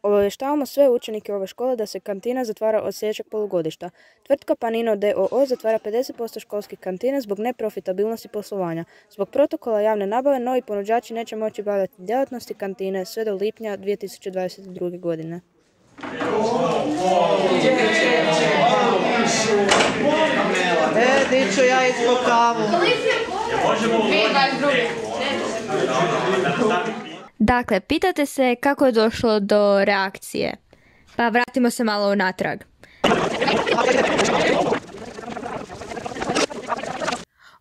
Obavještavamo sve učenike ove škole da se kantina zatvara od sljedećeg polugodišta. Tvrtka Panino d.o.o. zatvara 50% školskih kantina zbog neprofitabilnosti poslovanja. Zbog protokola javne nabave novi ponuđači neće moći baviti djelatnosti kantine sve do lipnja 2022. godine. Di ću ja ispod kavu. Dakle, pitate se kako je došlo do reakcije. Pa vratimo se malo unatrag.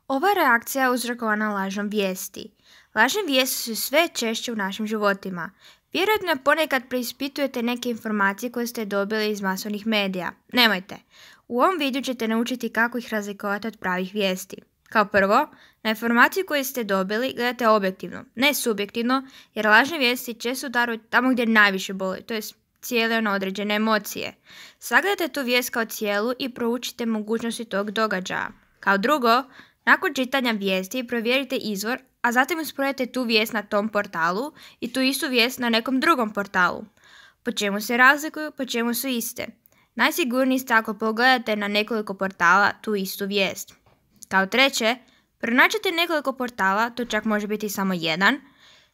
Ova reakcija je uzrokovana lažnom vijesti. Lažne vijesti su sve češće u našim životima. Vjerojatno ponekad preispitujete neke informacije koje ste dobili iz masovnih medija. Nemojte. U ovom videu ćete naučiti kako ih razlikovati od pravih vijesti. Kao prvo, na informaciju koju ste dobili gledate objektivno, ne subjektivno, jer lažne vijesti često udaruju tamo gdje najviše boli, to je cijele na određene emocije. Sagledajte tu vijest kao cijelu i proučite mogućnosti tog događaja. Kao drugo, nakon čitanja vijesti provjerite izvor, a zatim usporedite tu vijest na tom portalu i tu istu vijest na nekom drugom portalu. Po čemu se razlikuju, po čemu su iste? Najsigurniji ste ako pogledate na nekoliko portala tu istu vijest. Kao treće, pronađite nekoliko portala, to čak može biti samo jedan,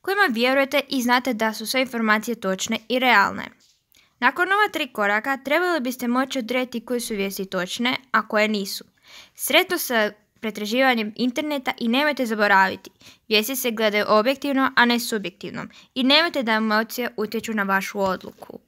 kojima vjerujete i znate da su sve informacije točne i realne. Nakon ova 3 koraka trebali biste moći odrediti koje su vijesti točne, a koje nisu. Sretno sa pretraživanjem interneta i nemojte zaboraviti, vijesti se gledaju objektivno, a ne subjektivno i nemojte da emocije utječu na vašu odluku.